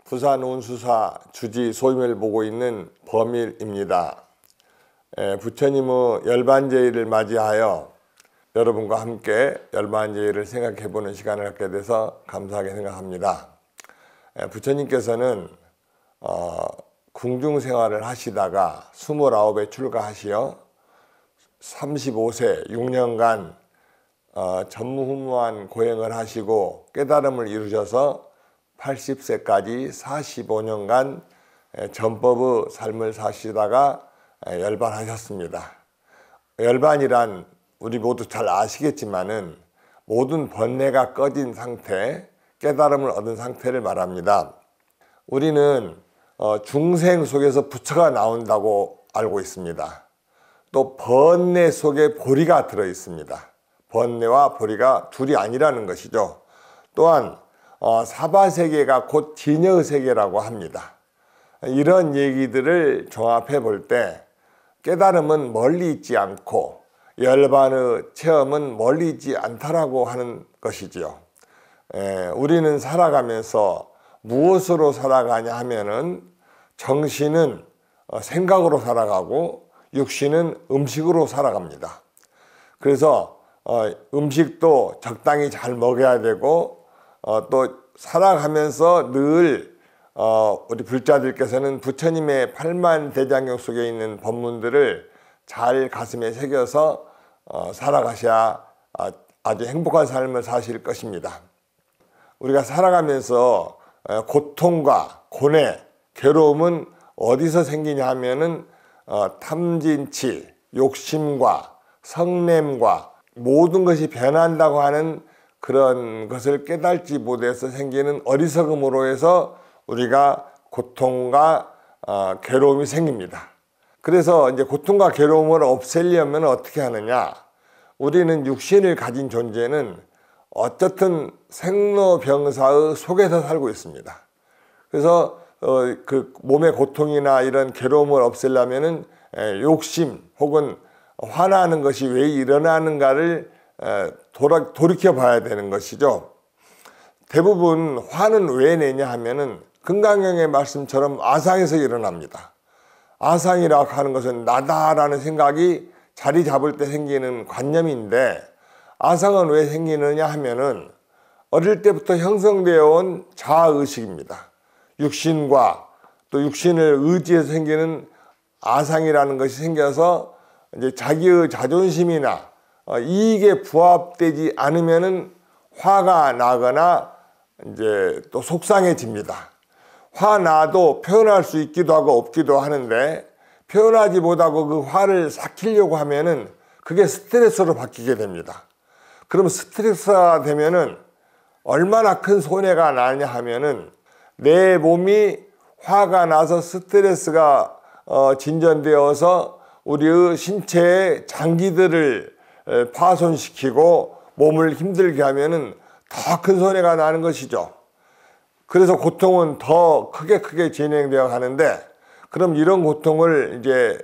부산 운수사 주지 소임을 보고 있는 범일입니다. 부처님의 열반제일을 맞이하여 여러분과 함께 열반제일을 생각해보는 시간을 갖게 돼서 감사하게 생각합니다. 부처님께서는 궁중생활을 하시다가 29에 출가하시어 35세 6년간 전무후무한 고행을 하시고 깨달음을 이루셔서 80세까지 45년간 전법의 삶을 사시다가 열반하셨습니다. 열반이란 우리 모두 잘 아시겠지만은 모든 번뇌가 꺼진 상태, 깨달음을 얻은 상태를 말합니다. 우리는 중생 속에서 부처가 나온다고 알고 있습니다. 또 번뇌 속에 보리가 들어 있습니다. 번뇌와 보리가 둘이 아니라는 것이죠. 또한 사바세계가 곧 진여의 세계라고 합니다. 이런 얘기들을 종합해 볼 때 깨달음은 멀리 있지 않고 열반의 체험은 멀리 있지 않다라고 하는 것이지요. 우리는 살아가면서 무엇으로 살아가냐 하면은 정신은 생각으로 살아가고 육신은 음식으로 살아갑니다. 그래서 음식도 적당히 잘 먹어야 되고 또 살아가면서 늘 우리 불자들께서는 부처님의 팔만대장경 속에 있는 법문들을 잘 가슴에 새겨서 살아가셔야 아주 행복한 삶을 사실 것입니다. 우리가 살아가면서 고통과 고뇌, 괴로움은 어디서 생기냐 하면은 탐진치, 욕심과 성냄과 모든 것이 변한다고 하는 그런 것을 깨닫지 못해서 생기는 어리석음으로 해서 우리가 고통과 괴로움이 생깁니다. 그래서 이제 고통과 괴로움을 없애려면 어떻게 하느냐? 우리는 육신을 가진 존재는 어쨌든 생로병사의 속에서 살고 있습니다. 그래서 그 몸의 고통이나 이런 괴로움을 없애려면은 욕심 혹은 화나는 것이 왜 일어나는가를 돌이켜 봐야 되는 것이죠. 대부분 화는 왜 내냐 하면은 금강경의 말씀처럼 아상에서 일어납니다. 아상이라고 하는 것은 나다라는 생각이 자리 잡을 때 생기는 관념인데, 아상은 왜 생기느냐 하면은 어릴 때부터 형성되어 온 자아의식입니다. 육신과 또 육신을 의지해서 생기는 아상이라는 것이 생겨서 이제 자기의 자존심이나 이익에 부합되지 않으면은 화가 나거나 이제 또 속상해집니다. 화나도 표현할 수 있기도 하고 없기도 하는데, 표현하지 못하고 그 화를 삭히려고 하면은 그게 스트레스로 바뀌게 됩니다. 그럼 스트레스가 되면은 얼마나 큰 손해가 나냐 하면은 내 몸이 화가 나서 스트레스가 진전되어서 우리의 신체의 장기들을 파손시키고 몸을 힘들게 하면은 더 큰 손해가 나는 것이죠. 그래서 고통은 더 크게 진행되어 가는데, 그럼 이런 고통을 이제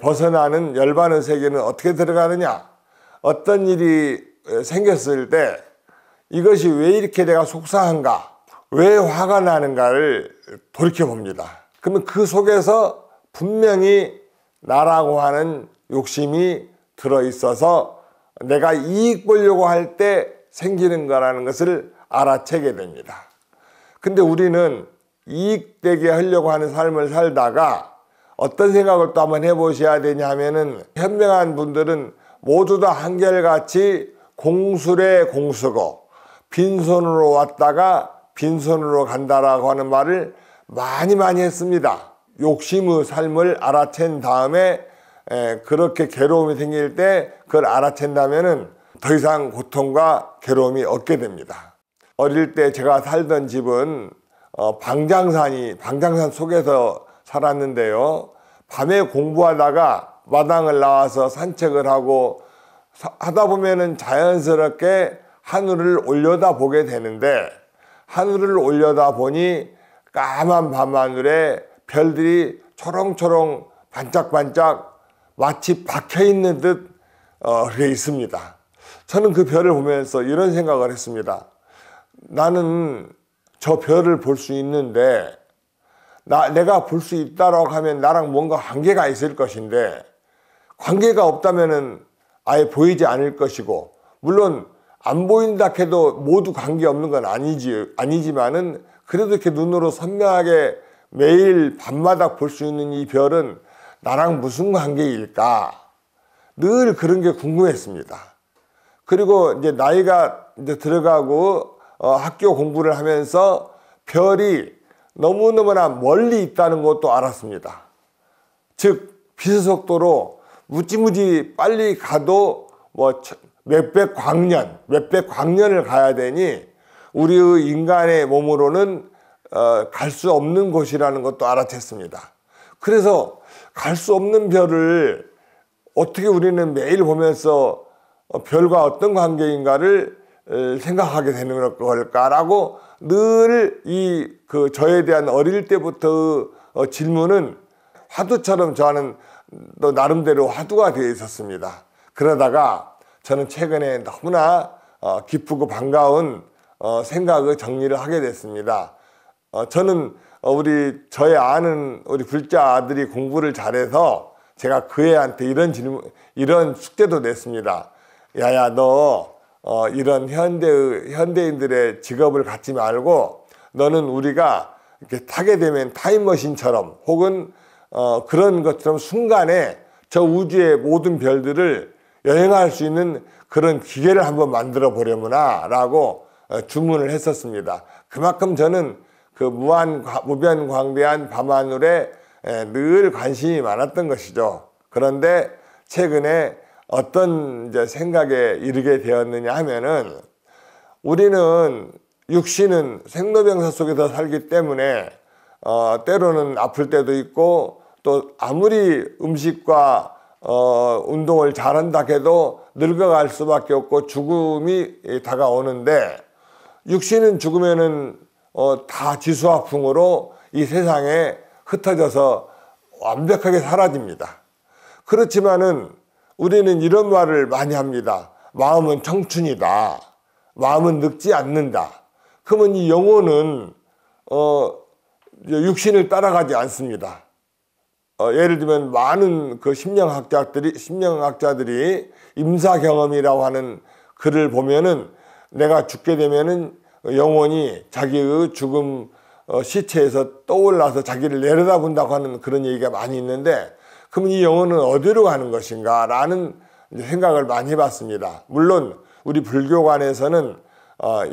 벗어나는 열반의 세계는 어떻게 들어가느냐? 어떤 일이 생겼을 때 이것이 왜 이렇게 내가 속상한가? 왜 화가 나는가를 돌이켜 봅니다. 그러면 그 속에서 분명히 나라고 하는 욕심이 들어 있어서 내가 이익 보려고 할 때 생기는 거라는 것을 알아채게 됩니다. 근데 우리는 이익되게 하려고 하는 삶을 살다가 어떤 생각을 또 한번 해보셔야 되냐 하면은, 현명한 분들은 모두 다 한결같이 공술의 공수고 빈손으로 왔다가 빈손으로 간다라고 하는 말을 많이 했습니다. 욕심의 삶을 알아챈 다음에 그렇게 괴로움이 생길 때 그걸 알아챈다면은 더 이상 고통과 괴로움이 없게 됩니다. 어릴 때 제가 살던 집은 방장산 속에서 살았는데요. 밤에 공부하다가 마당을 나와서 산책을 하고 하다 보면은 자연스럽게 하늘을 올려다보게 되는데, 하늘을 올려다보니 까만 밤하늘에 별들이 초롱초롱 반짝반짝 마치 박혀있는 듯 그게 있습니다. 저는 그 별을 보면서 이런 생각을 했습니다. 나는 저 별을 볼 수 있는데 내가 볼 수 있다라고 하면 나랑 뭔가 관계가 있을 것인데 관계가 없다면은 아예 보이지 않을 것이고, 물론 안 보인다 해도 모두 관계 없는 건 아니지만은 그래도 이렇게 눈으로 선명하게 매일 밤마다 볼 수 있는 이 별은 나랑 무슨 관계일까? 늘 그런 게 궁금했습니다. 그리고 이제 나이가 이제 들어가고 학교 공부를 하면서 별이 너무너무나 멀리 있다는 것도 알았습니다. 즉 빛의 속도로 무지무지 빨리 가도 뭐 몇백 광년을 가야 되니 우리의 인간의 몸으로는 갈 수 없는 곳이라는 것도 알아챘습니다. 그래서 갈 수 없는 별을 어떻게 우리는 매일 보면서 별과 어떤 관계인가를 생각하게 되는 걸까라고 늘 저에 대한 어릴 때부터 질문은 화두처럼 저는 또 나름대로 화두가 되어 있었습니다. 그러다가 저는 최근에 너무나 기쁘고 반가운 생각의 정리를 하게 됐습니다. 저는 저의 아는 우리 둘째 아들이 공부를 잘해서 제가 그 애한테 이런 숙제도 냈습니다. 야야, 너 이런 현대인들의 직업을 갖지 말고 너는 우리가 이렇게 타게 되면 타임머신처럼 혹은 그런 것처럼 순간에 저 우주의 모든 별들을 여행할 수 있는 그런 기계를 한번 만들어 보려무나 라고 주문을 했었습니다. 그만큼 저는 그 무변광대한 밤하늘에 늘 관심이 많았던 것이죠. 그런데 최근에 어떤 이제 생각에 이르게 되었느냐 하면은 우리는 육신은 생로병사 속에서 살기 때문에 때로는 아플 때도 있고 또 아무리 음식과 운동을 잘한다 해도 늙어갈 수밖에 없고 죽음이 다가오는데 육신은 죽으면은 다 지수화풍으로 이 세상에 흩어져서 완벽하게 사라집니다. 그렇지만은 우리는 이런 말을 많이 합니다. 마음은 청춘이다. 마음은 늙지 않는다. 그러면 이 영혼은 육신을 따라가지 않습니다. 예를 들면 많은 그 심령학자들이 임사경험이라고 하는 글을 보면은 내가 죽게 되면은 영혼이 자기의 죽음 시체에서 떠올라서 자기를 내려다본다고 하는 그런 얘기가 많이 있는데, 그러면 이 영혼은 어디로 가는 것인가 라는 생각을 많이 해봤습니다. 물론 우리 불교관에서는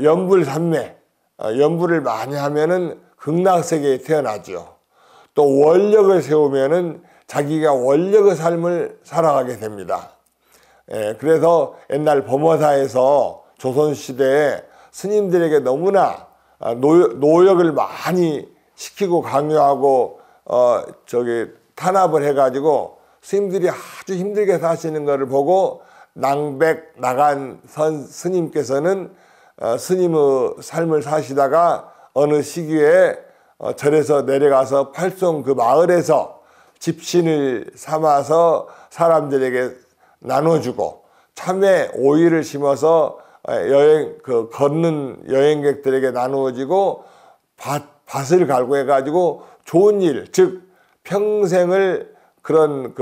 연불삼매, 연불을 많이 하면은 극락세계에 태어나죠. 또 원력을 세우면은 자기가 원력의 삶을 살아가게 됩니다. 그래서 옛날 범어사에서 조선시대에 스님들에게 너무나 노역을 많이 시키고 강요하고 탄압을 해가지고 스님들이 아주 힘들게 사시는 것을 보고 낭백 나간 스님께서는 스님의 삶을 사시다가 어느 시기에 절에서 내려가서 팔송 그 마을에서 집신을 삼아서 사람들에게 나눠주고 참외 오이를 심어서 걷는 여행객들에게 나누어지고 밭을 갈고 해가지고 좋은 일, 즉 평생을 그런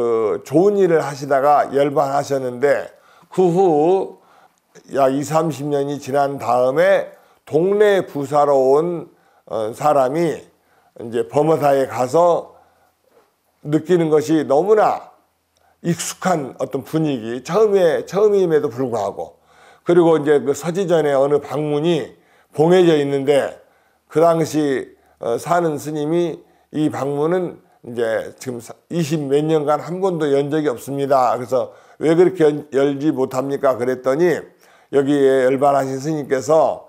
좋은 일을 하시다가 열반하셨는데 그 후 약 20-30년이 지난 다음에 동네 부사로 온 사람이 이제 범어사에 가서 느끼는 것이 너무나 익숙한 어떤 분위기, 처음임에도 불구하고, 그리고 이제 그 서지전에 어느 방문이 봉해져 있는데 그 당시 사는 스님이 이 방문은 이제 지금 20몇 년간 한 번도 연 적이 없습니다. 그래서 왜 그렇게 열지 못합니까? 그랬더니 여기에 열반하신 스님께서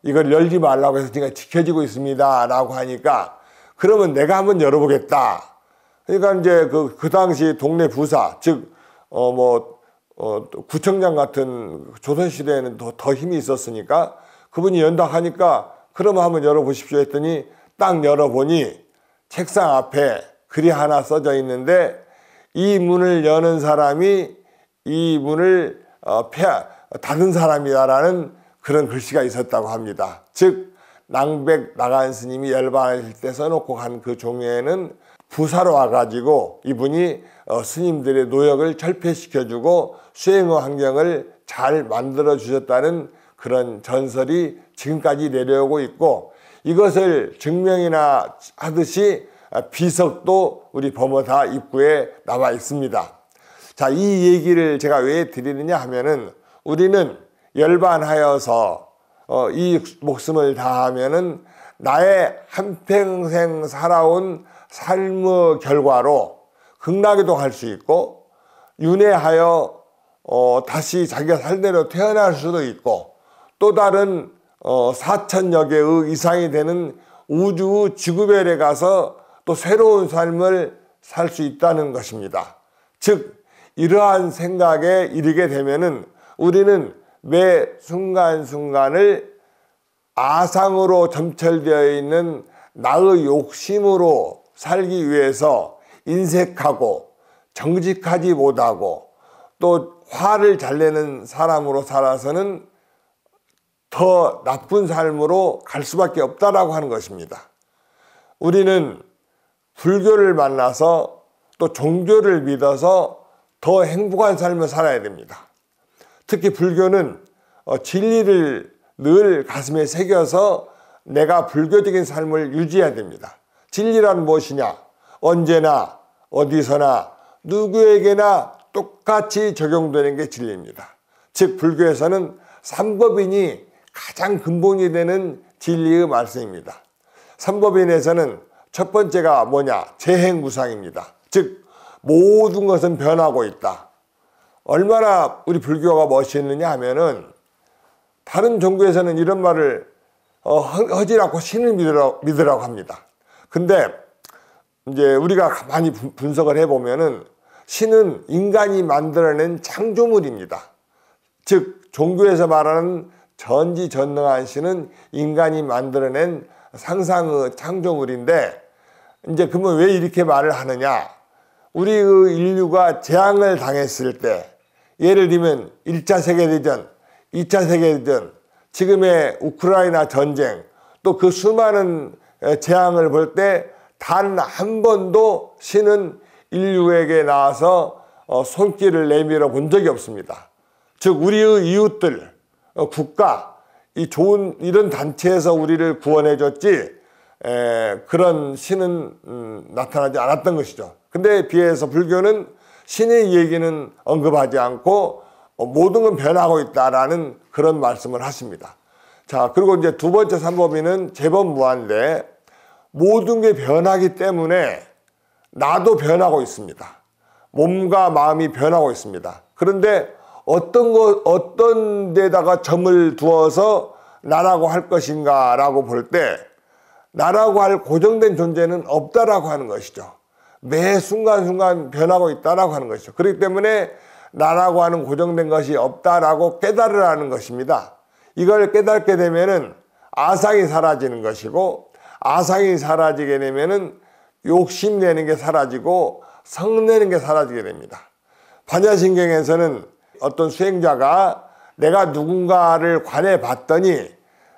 이걸 열지 말라고 해서 제가 지켜지고 있습니다 라고 하니까 그러면 내가 한번 열어보겠다. 그러니까 이제 그 당시 동네 부사, 즉 구청장 같은 조선시대에는 더 힘이 있었으니까 그분이 연다 하니까 그러면 한번 열어보십시오 했더니 딱 열어보니 책상 앞에 글이 하나 써져 있는데 이 문을 여는 사람이 이 문을 닫은 사람이다라는 그런 글씨가 있었다고 합니다. 즉 낭백 나간 스님이 열반하실 때 써놓고 간 그 종회에는 부사로 와가지고 이분이 스님들의 노역을 철폐시켜주고 수행의 환경을 잘 만들어 주셨다는 그런 전설이 지금까지 내려오고 있고, 이것을 증명이나 하듯이 비석도 우리 범어사 입구에 나와 있습니다. 자, 이 얘기를 제가 왜 드리느냐 하면은, 우리는 열반하여서 이 목숨을 다하면은 나의 한평생 살아온 삶의 결과로 극락에도 갈 수 있고, 윤회하여 다시 자기가 살대로 태어날 수도 있고, 또 다른 4천여 개의 이상이 되는 우주 지구별에 가서 또 새로운 삶을 살 수 있다는 것입니다. 즉, 이러한 생각에 이르게 되면은 우리는 매 순간순간을 아상으로 점철되어 있는 나의 욕심으로 살기 위해서 인색하고 정직하지 못하고 또 화를 잘 내는 사람으로 살아서는 더 나쁜 삶으로 갈 수밖에 없다라고 하는 것입니다. 우리는 불교를 만나서 또 종교를 믿어서 더 행복한 삶을 살아야 됩니다. 특히 불교는 진리를 늘 가슴에 새겨서 내가 불교적인 삶을 유지해야 됩니다. 진리란 무엇이냐? 언제나 어디서나 누구에게나 똑같이 적용되는 게 진리입니다. 즉, 불교에서는 삼법인이 가장 근본이 되는 진리의 말씀입니다. 삼법인에서는 첫 번째가 뭐냐? 재행무상입니다. 즉, 모든 것은 변하고 있다. 얼마나 우리 불교가 멋있느냐 하면은, 다른 종교에서는 이런 말을 하지 않고 신을 믿으라고 합니다. 근데 이제 우리가 가만히 분석을 해보면은 신은 인간이 만들어낸 창조물입니다. 즉, 종교에서 말하는 전지전능한 신은 인간이 만들어낸 상상의 창조물인데, 이제 그러면 왜 이렇게 말을 하느냐? 우리 인류가 재앙을 당했을 때, 예를 들면 1차 세계대전, 2차 세계대전, 지금의 우크라이나 전쟁, 또 그 수많은 재앙을 볼 때 단 한 번도 신은 인류에게 나와서 손길을 내밀어 본 적이 없습니다. 즉, 우리의 이웃들, 국가, 이 좋은 이런 단체에서 우리를 구원해 줬지 그런 신은 나타나지 않았던 것이죠. 근데 비해서 불교는 신의 얘기는 언급하지 않고 모든 건 변하고 있다라는 그런 말씀을 하십니다. 자, 그리고 이제 두 번째 삼법인은 재범무한데, 모든 게 변하기 때문에 나도 변하고 있습니다. 몸과 마음이 변하고 있습니다. 그런데 어떤 데다가 점을 두어서 나라고 할 것인가 라고 볼 때, 나라고 할 고정된 존재는 없다라고 하는 것이죠. 매 순간순간 변하고 있다라고 하는 것이죠. 그렇기 때문에 나라고 하는 고정된 것이 없다라고 깨달으라는 것입니다. 이걸 깨닫게 되면은 아상이 사라지는 것이고, 아상이 사라지게 되면은 욕심내는 게 사라지고 성내는 게 사라지게 됩니다. 반야신경에서는 어떤 수행자가 내가 누군가를 관해 봤더니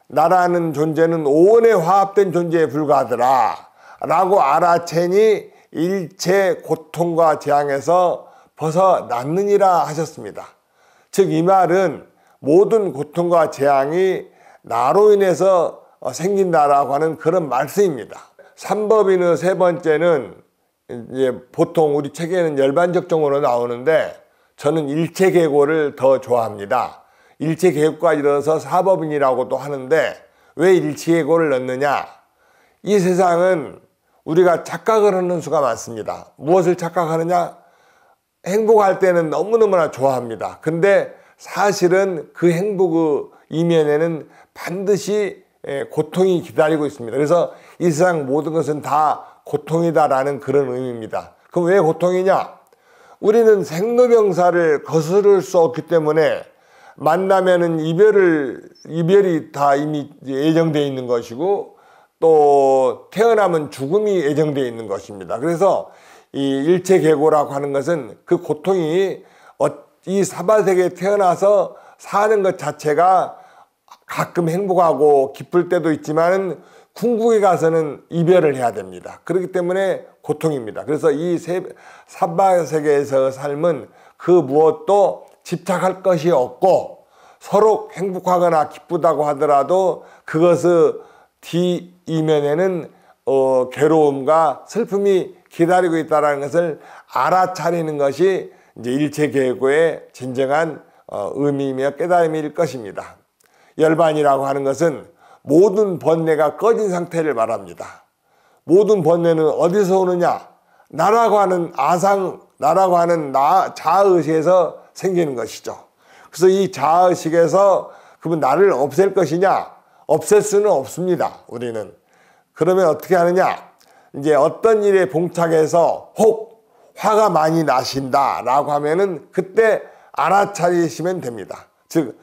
나라는 존재는 오온에 화합된 존재에 불과하더라 라고 알아채니 일체 고통과 재앙에서 벗어났느니라 하셨습니다. 즉, 이 말은 모든 고통과 재앙이 나로 인해서 생긴다라고 하는 그런 말씀입니다. 삼법인의 세 번째는 이제 보통 우리 책에는 열반적종으로 나오는데, 저는 일체계고를 더 좋아합니다. 일체계고까지 이르러서 사법인이라고도 하는데, 왜 일체계고를 넣느냐? 이 세상은 우리가 착각을 하는 수가 많습니다. 무엇을 착각하느냐? 행복할 때는 너무너무나 좋아합니다. 근데 사실은 그 행복의 이면에는 반드시 고통이 기다리고 있습니다. 그래서 이 세상 모든 것은 다 고통이다라는 그런 의미입니다. 그럼 왜 고통이냐? 우리는 생로병사를 거스를 수 없기 때문에 만나면은 이별이 다 이미 예정되어 있는 것이고, 또 태어나면 죽음이 예정되어 있는 것입니다. 그래서 이 일체계고라고 하는 것은 그 고통이 이 사바세계에 태어나서 사는 것 자체가 가끔 행복하고 기쁠 때도 있지만 궁극에 가서는 이별을 해야 됩니다. 그렇기 때문에 고통입니다. 그래서 이 사바세계에서의 삶은 그 무엇도 집착할 것이 없고 서로 행복하거나 기쁘다고 하더라도 그것의 뒤이면에는 괴로움과 슬픔이 기다리고 있다는 것을 알아차리는 것이 이제 일체계고의 진정한 의미이며 깨달음일 것입니다. 열반이라고 하는 것은 모든 번뇌가 꺼진 상태를 말합니다. 모든 번뇌는 어디서 오느냐? 나라고 하는 나라고 하는 자아의식에서 생기는 것이죠. 그래서 이 자아의식에서 그러면 나를 없앨 것이냐? 없앨 수는 없습니다. 우리는. 그러면 어떻게 하느냐? 이제 어떤 일에 봉착해서 혹 화가 많이 나신다 라고 하면은 그때 알아차리시면 됩니다. 즉,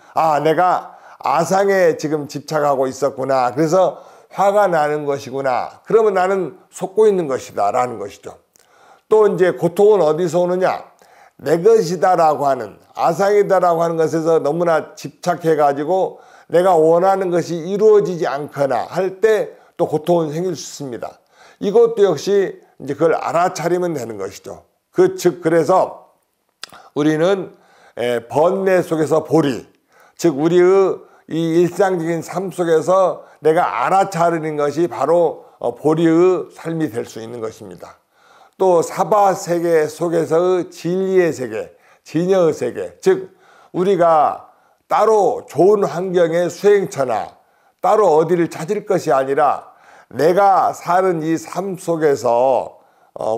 내가 아상에 지금 집착하고 있었구나. 그래서 화가 나는 것이구나. 그러면 나는 속고 있는 것이다 라는 것이죠. 또 이제 고통은 어디서 오느냐? 내 것이다라고 하는, 아상이다라고 하는 것에서 너무나 집착해가지고 내가 원하는 것이 이루어지지 않거나 할 때 또 고통은 생길 수 있습니다. 이것도 역시 이제 그걸 알아차리면 되는 것이죠. 그래서 우리는 번뇌 속에서 보리, 즉 우리의 이 일상적인 삶 속에서 내가 알아차리는 것이 바로 보리의 삶이 될 수 있는 것입니다. 또 사바 세계 속에서의 진리의 세계, 진여의 세계, 즉 우리가 따로 좋은 환경의 수행처나 따로 어디를 찾을 것이 아니라 내가 사는 이 삶 속에서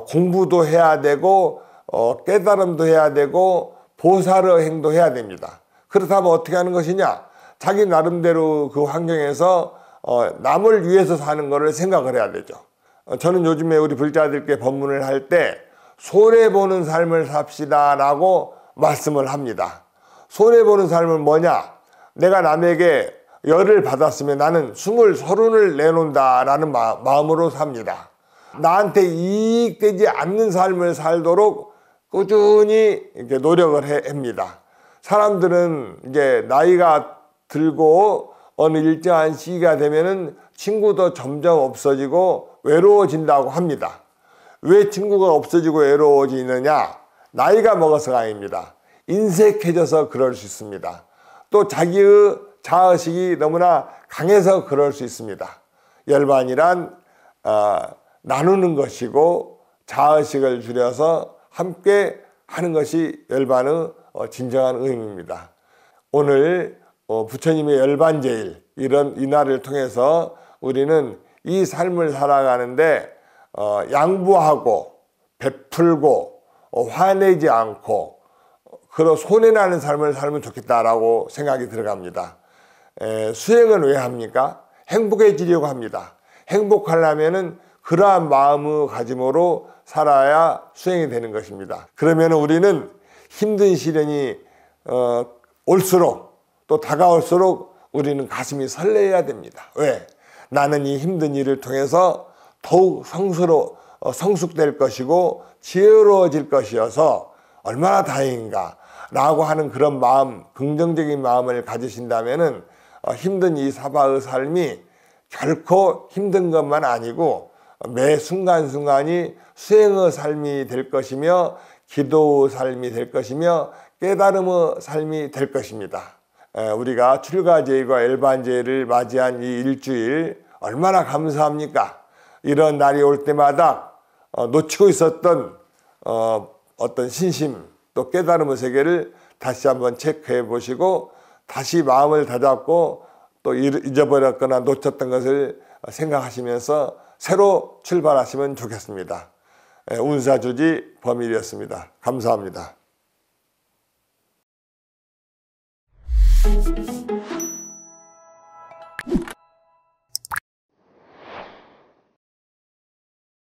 공부도 해야 되고 깨달음도 해야 되고 보살의 행도 해야 됩니다. 그렇다면 어떻게 하는 것이냐? 자기 나름대로 그 환경에서 남을 위해서 사는 것을 생각을 해야 되죠. 저는 요즘에 우리 불자들께 법문을 할 때 손해보는 삶을 삽시다 라고 말씀을 합니다. 손해보는 삶은 뭐냐? 내가 남에게 열을 받았으면 나는 20, 30을 내놓는다 라는 마음으로 삽니다. 나한테 이익되지 않는 삶을 살도록 꾸준히 이렇게 노력을 합니다. 사람들은 이제 나이가 들고 어느 일정한 시기가 되면은 친구도 점점 없어지고 외로워진다고 합니다. 왜 친구가 없어지고 외로워지느냐? 나이가 먹어서가 아닙니다. 인색해져서 그럴 수 있습니다. 또 자기의 자의식이 너무나 강해서 그럴 수 있습니다. 열반이란 나누는 것이고 자의식을 줄여서 함께 하는 것이 열반의 진정한 의미입니다. 오늘 부처님의 열반제일 이 날을 통해서 우리는 이 삶을 살아가는데 양보하고 베풀고 화내지 않고 그런 손해나는 삶을 살면 좋겠다라고 생각이 들어갑니다. 수행은 왜 합니까? 행복해지려고 합니다. 행복하려면은 그러한 마음가짐으로 살아야 수행이 되는 것입니다. 그러면 우리는 힘든 시련이 올수록 또 다가올수록 우리는 가슴이 설레야 됩니다. 왜? 나는 이 힘든 일을 통해서 더욱 성숙될 것이고 지혜로워질 것이어서 얼마나 다행인가 라고 하는 그런 마음, 긍정적인 마음을 가지신다면은 힘든 이 사바의 삶이 결코 힘든 것만 아니고 매 순간순간이 수행의 삶이 될 것이며 기도의 삶이 될 것이며 깨달음의 삶이 될 것입니다. 우리가 출가제일과 열반제일을 맞이한 이 일주일 얼마나 감사합니까? 이런 날이 올 때마다 놓치고 있었던 어떤 신심 또 깨달음의 세계를 다시 한번 체크해 보시고 다시 마음을 다잡고 또 잊어버렸거나 놓쳤던 것을 생각하시면서 새로 출발하시면 좋겠습니다. 운사주지 범일이었습니다. 감사합니다.